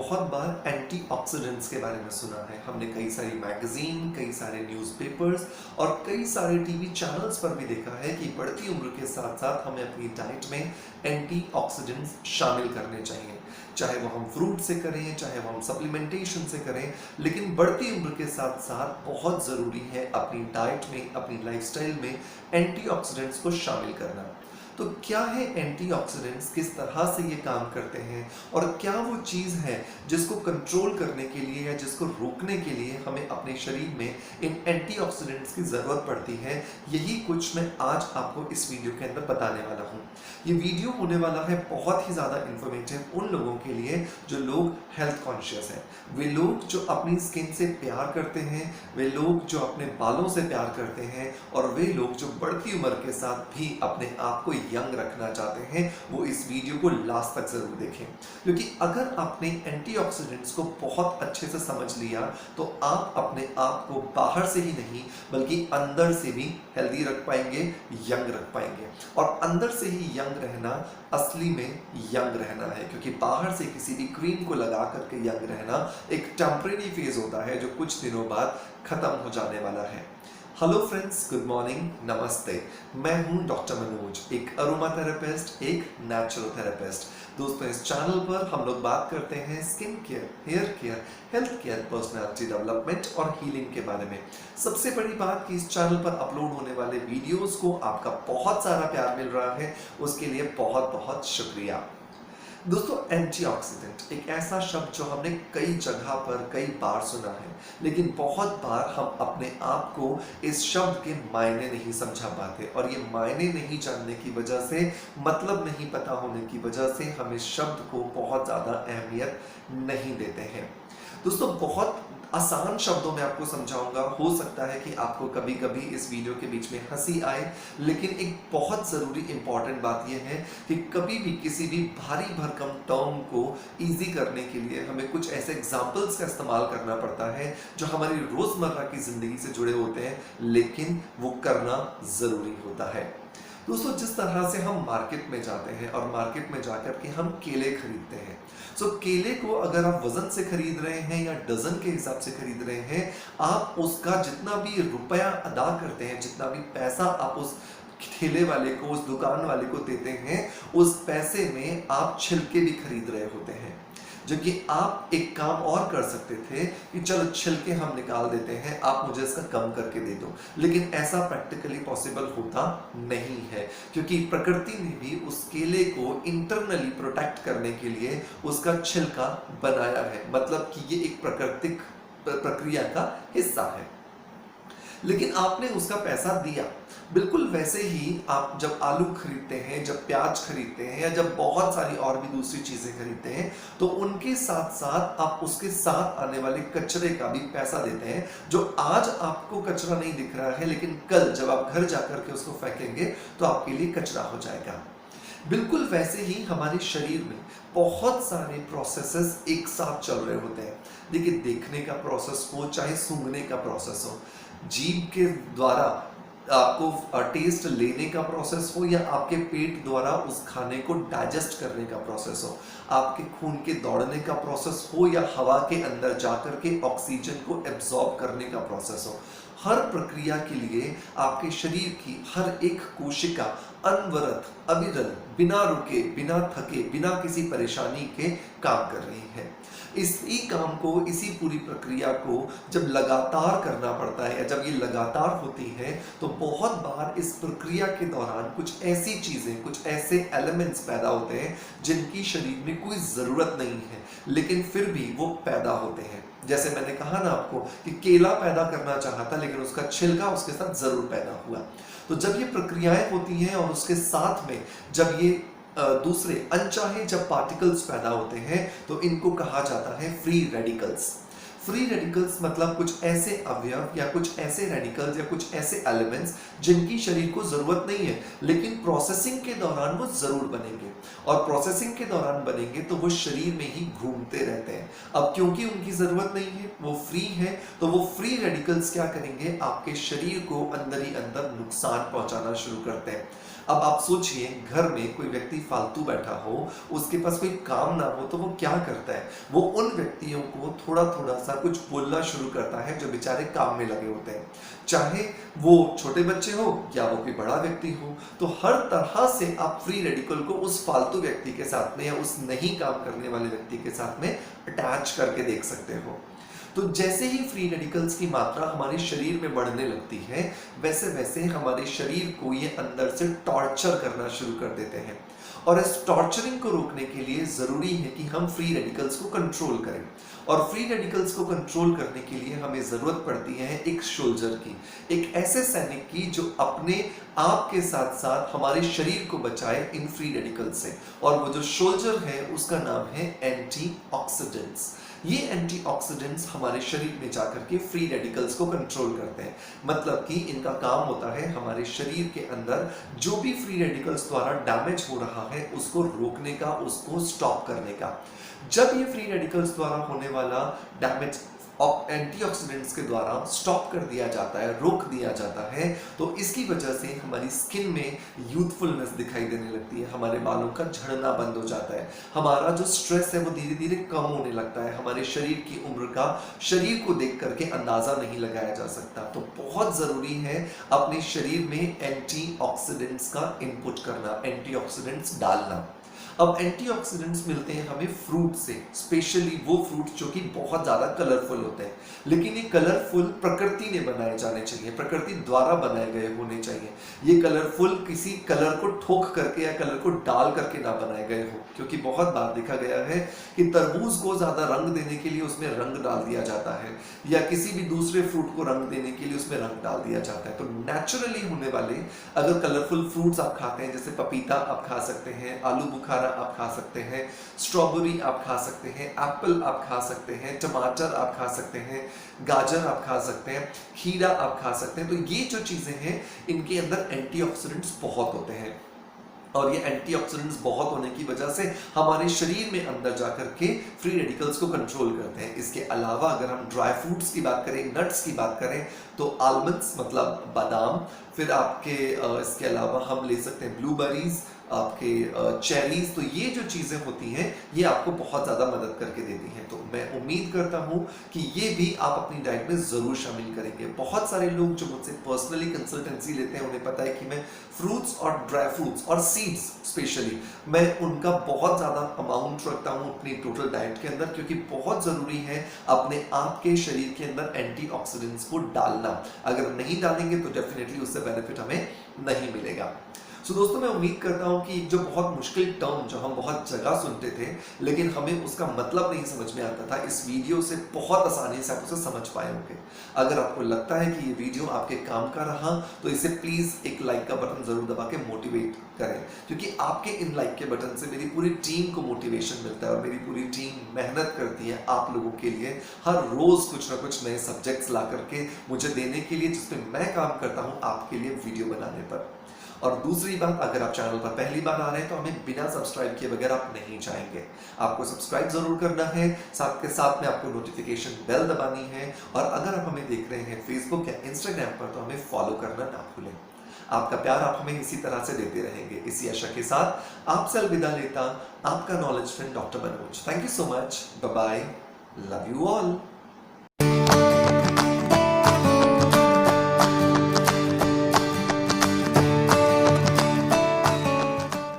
बहुत बार एंटीऑक्सीडेंट्स के बारे में सुना है। हमने कई सारी मैगजीन, कई सारे न्यूज़पेपर्स और कई सारे टीवी चैनल्स पर भी देखा है कि बढ़ती उम्र के साथ साथ हमें अपनी डाइट में एंटीऑक्सीडेंट्स शामिल करने चाहिए। चाहे वो हम फ्रूट से करें, चाहे वो हम सप्लीमेंटेशन से करें, लेकिन बढ़ती उम्र के साथ साथ बहुत ज़रूरी है अपनी डाइट में, अपनी लाइफस्टाइल में एंटीऑक्सीडेंट्स को शामिल करना। तो क्या है एंटीऑक्सीडेंट्स, किस तरह से ये काम करते हैं और क्या वो चीज़ है जिसको कंट्रोल करने के लिए या जिसको रोकने के लिए हमें अपने शरीर में इन एंटीऑक्सीडेंट्स की ज़रूरत पड़ती है, यही कुछ मैं आज आपको इस वीडियो के अंदर बताने वाला हूँ। ये वीडियो होने वाला है बहुत ही ज़्यादा इन्फॉर्मेटिव उन लोगों के लिए जो लोग हेल्थ कॉन्शियस हैं, वे लोग जो अपनी स्किन से प्यार करते हैं, वे लोग जो अपने बालों से प्यार करते हैं और वे लोग जो बढ़ती उम्र के साथ भी अपने आप को यंग रखना चाहते हैं, वो इस वीडियो को लास्ट तक जरूर देखें। क्योंकि अगर आपने एंटीऑक्सीडेंट्स को बहुत अच्छे से समझ लिया तो आप अपने आप को बाहर से ही नहीं बल्कि अंदर से भी हेल्दी रख पाएंगे, यंग रख पाएंगे। और अंदर से ही यंग रहना असली में यंग रहना है, क्योंकि बाहर से किसी भी क्रीम को लगा करके यंग रहना एक टेम्परेरी फेज होता है जो कुछ दिनों बाद खत्म हो जाने वाला है। हेलो फ्रेंड्स, गुड मॉर्निंग, नमस्ते। मैं हूं डॉक्टर मनोज, एक अरोमा थेरेपिस्ट, एक नेचुरोथेरेपिस्ट। दोस्तों, इस चैनल पर हम लोग बात करते हैं skin care, hair care, health care, personality development और हीलिंग के बारे में। सबसे बड़ी बात कि इस चैनल पर अपलोड होने वाले वीडियोस को आपका बहुत सारा प्यार मिल रहा है, उसके लिए बहुत बहुत शुक्रिया। दोस्तों, एंटीऑक्सीडेंट एक ऐसा शब्द जो हमने कई जगह पर कई बार सुना है, लेकिन बहुत बार हम अपने आप को इस शब्द के मायने नहीं समझा पाते और ये मायने नहीं जानने की वजह से, मतलब नहीं पता होने की वजह से हम इस शब्द को बहुत ज़्यादा अहमियत नहीं देते हैं। दोस्तों, बहुत आसान शब्दों में आपको समझाऊंगा। हो सकता है कि आपको कभी कभी इस वीडियो के बीच में हंसी आए, लेकिन एक बहुत ज़रूरी इंपॉर्टेंट बात यह है कि कभी भी किसी भी भारी भरकम टर्म को इजी करने के लिए हमें कुछ ऐसे एग्जाम्पल्स का इस्तेमाल करना पड़ता है जो हमारी रोज़मर्रा की ज़िंदगी से जुड़े होते हैं, लेकिन वो करना ज़रूरी होता है। दोस्तों, जिस तरह से हम मार्केट में जाते हैं और मार्केट में जाकर के हम केले खरीदते हैं, केले को अगर आप वजन से खरीद रहे हैं या डजन के हिसाब से खरीद रहे हैं, आप उसका जितना भी रुपया अदा करते हैं, जितना भी पैसा आप उस ठेले वाले को, उस दुकान वाले को देते हैं, उस पैसे में आप छिलके भी खरीद रहे होते हैं। जबकि आप एक काम और कर सकते थे कि चलो छिलके हम निकाल देते हैं, आप मुझे इसका कम करके दे दो, लेकिन ऐसा प्रैक्टिकली पॉसिबल होता नहीं है, क्योंकि प्रकृति ने भी उस केले को इंटरनली प्रोटेक्ट करने के लिए उसका छिलका बनाया है। मतलब कि ये एक प्राकृतिक प्रक्रिया का हिस्सा है, लेकिन आपने उसका पैसा दिया। बिल्कुल वैसे ही आप जब आलू खरीदते हैं, जब प्याज खरीदते हैं या जब बहुत सारी और भी दूसरी चीजें खरीदते हैं, तो उनके साथ साथ आप उसके साथ आने वाले कचरे का भी पैसा देते हैं, जो आज आपको कचरा नहीं दिख रहा है, लेकिन कल जब आप घर जाकर के उसको फेंकेंगे तो आपके लिए कचरा हो जाएगा। बिल्कुल वैसे ही हमारे शरीर में बहुत सारे प्रोसेसेस एक साथ चल रहे होते हैं। देखिए, देखने का प्रोसेस हो, चाहे सूंघने का प्रोसेस हो, जीभ के द्वारा आपको टेस्ट लेने का प्रोसेस हो, या आपके पेट द्वारा उस खाने को डाइजेस्ट करने का प्रोसेस हो, आपके खून के दौड़ने का प्रोसेस हो, या हवा के अंदर जाकर के ऑक्सीजन को एब्जॉर्ब करने का प्रोसेस हो, हर प्रक्रिया के लिए आपके शरीर की हर एक कोशिका अनवरत, अविरल, बिना रुके, बिना थके, बिना किसी परेशानी के काम कर रही है। इसी काम को, इसी पूरी प्रक्रिया को जब लगातार करना पड़ता है या जब ये लगातार होती है, तो बहुत बार इस प्रक्रिया के दौरान कुछ ऐसी चीज़ें, कुछ ऐसे एलिमेंट्स पैदा होते हैं जिनकी शरीर में कोई ज़रूरत नहीं है, लेकिन फिर भी वो पैदा होते हैं। जैसे मैंने कहा ना आपको कि केला पैदा करना चाहा था, लेकिन उसका छिलका उसके साथ ज़रूर पैदा हुआ। तो जब ये प्रक्रियाएं होती हैं और उसके साथ में जब ये दूसरे अनचाहे जब पार्टिकल्स पैदा होते हैं, तो इनको कहा जाता है फ्री रेडिकल्स। फ्री रेडिकल्स मतलब कुछ ऐसे अवयव या कुछ ऐसे रेडिकल्स या कुछ ऐसे एलिमेंट्स जिनकी शरीर को जरूरत नहीं है, लेकिन प्रोसेसिंग के दौरान वो जरूर बनेंगे, और प्रोसेसिंग के दौरान बनेंगे तो वो शरीर में ही घूमते रहते हैं। अब क्योंकि उनकी जरूरत नहीं है, वो फ्री है, तो वो फ्री रेडिकल्स क्या करेंगे, आपके शरीर को अंदर ही अंदर नुकसान पहुंचाना शुरू करते हैं। अब आप सोचिए, घर में कोई व्यक्ति फालतू बैठा हो, उसके पास कोई काम ना हो, तो वो क्या करता है? वो उन व्यक्तियों को थोड़ा-थोड़ा सा कुछ बोलना शुरू करता है जो बेचारे काम में लगे होते हैं। चाहे वो छोटे बच्चे हो या वो कोई बड़ा व्यक्ति हो, तो हर तरह से आप फ्री रेडिकल को उस फालतू व्यक्ति के साथ में या उस नहीं काम करने वाले व्यक्ति के साथ में अटैच करके देख सकते हो। तो जैसे ही फ्री रेडिकल्स की मात्रा हमारे शरीर में बढ़ने लगती है, वैसे वैसे हमारे शरीर को ये अंदर से टॉर्चर करना शुरू कर देते हैं। और इस टॉर्चरिंग को रोकने के लिए जरूरी है कि हम फ्री रेडिकल्स को कंट्रोल करें। और फ्री रेडिकल्स को कंट्रोल करने के लिए हमें जरूरत पड़ती है एक सोल्जर की, एक ऐसे सैनिक की जो अपने आप के साथ साथ हमारे शरीर को बचाए इन फ्री रेडिकल्स से। और वो जो सोल्जर है उसका नाम है एंटीऑक्सीडेंट्स। ये एंटीऑक्सीडेंट्स हमारे शरीर में जाकर के फ्री रेडिकल्स को कंट्रोल करते हैं। मतलब कि इनका काम होता है हमारे शरीर के अंदर जो भी फ्री रेडिकल्स द्वारा डैमेज हो रहा है उसको रोकने का, उसको स्टॉप करने का। जब ये फ्री रेडिकल्स द्वारा होने वाला डैमेज एंटीऑक्सीडेंट्स के द्वारा स्टॉप कर दिया जाता है, रोक दिया जाता है, तो इसकी वजह से हमारी स्किन में यूथफुलनेस दिखाई देने लगती है, हमारे बालों का झड़ना बंद हो जाता है, हमारा जो स्ट्रेस है वो धीरे धीरे कम होने लगता है, हमारे शरीर की उम्र का शरीर को देख करके अंदाजा नहीं लगाया जा सकता। तो बहुत जरूरी है अपने शरीर में एंटीऑक्सीडेंट्स का इनपुट करना, एंटीऑक्सीडेंट्स डालना। अब एंटीऑक्सीडेंट्स मिलते हैं हमें फ्रूट से, स्पेशली वो फ्रूट जो कि बहुत ज्यादा कलरफुल होते हैं। लेकिन ये कलरफुल प्रकृति ने बनाए जाने चाहिए, प्रकृति द्वारा बनाए गए होने चाहिए। ये कलरफुल किसी कलर को ठोक करके या कलर को डाल करके ना बनाए गए हो, क्योंकि बहुत बार देखा गया है कि तरबूज को ज्यादा रंग देने के लिए उसमें रंग डाल दिया जाता है, या किसी भी दूसरे फ्रूट को रंग देने के लिए उसमें रंग डाल दिया जाता है। तो नेचुरली होने वाले अगर कलरफुल फ्रूट्स आप खाते हैं, जैसे पपीता आप खा सकते हैं, आलू बुखारा आप खा सकते हैं, स्ट्रॉबेरी आप खा सकते हैं, एप्पल आप खा सकते हैं, टमाटर आप खा सकते हैं, गाजर आप खा सकते हैं, खीरा आप खा सकते हैं। तो ये जो चीजें हैं इनके अंदर एंटीऑक्सीडेंट्स बहुत होते हैं, और ये एंटीऑक्सीडेंट्स बहुत होने की वजह से हमारे शरीर में अंदर जाकर के फ्री रेडिकल्स को कंट्रोल करते हैं। इसके अलावा अगर हम ड्राई फ्रूट्स की बात करें, नट्स की बात करें, तो आलमंड्स मतलब बादाम, फिर आपके इसके अलावा हम ले सकते हैं ब्लूबेरीज, आपके चेरीज। तो ये जो चीजें होती हैं ये आपको बहुत ज्यादा मदद करके देती हैं। तो मैं उम्मीद करता हूं कि ये भी आप अपनी डाइट में जरूर शामिल करेंगे। बहुत सारे लोग जो मुझसे पर्सनली कंसल्टेंसी लेते हैं उन्हें पता है कि मैं फ्रूट्स और ड्राई फ्रूट्स और सीड्स स्पेशली मैं उनका बहुत ज्यादा अमाउंट रखता हूं अपनी टोटल डाइट के अंदर, क्योंकि बहुत जरूरी है अपने आप के शरीर के अंदर एंटीऑक्सीडेंट्स को डालना। अगर नहीं डालेंगे तो डेफिनेटली उससे बेनिफिट हमें नहीं मिलेगा। सो दोस्तों, मैं उम्मीद करता हूं कि जो बहुत मुश्किल टर्म जो हम बहुत जगह सुनते थे लेकिन हमें उसका मतलब नहीं समझ में आता था, इस वीडियो से बहुत आसानी से आप उसे समझ पाए होंगे। अगर आपको लगता है कि ये वीडियो आपके काम का रहा तो इसे प्लीज एक लाइक का बटन जरूर दबा के मोटिवेट करें, क्योंकि आपके इन लाइक के बटन से मेरी पूरी टीम को मोटिवेशन मिलता है और मेरी पूरी टीम मेहनत करती है आप लोगों के लिए हर रोज कुछ ना कुछ नए सब्जेक्ट्स ला करके मुझे देने के लिए, जिसमें मैं काम करता हूं आपके लिए वीडियो बनाने पर। और दूसरी बात, अगर आप चैनल पर पहली बार आ रहे हैं तो हमें बिना सब्सक्राइब किए बगैर आप नहीं जाएंगे। आपको सब्सक्राइब जरूर करना है, साथ के साथ में आपको नोटिफिकेशन बेल दबानी है, और अगर आप हमें देख रहे हैं फेसबुक या इंस्टाग्राम पर तो हमें फॉलो करना ना भूलें। आपका प्यार आप हमें इसी तरह से देते रहेंगे। इसी आशा के साथ आपसे अलविदा लेता आपका knowledge friend doctor Manoj. Thank you so much, bye bye, love you all.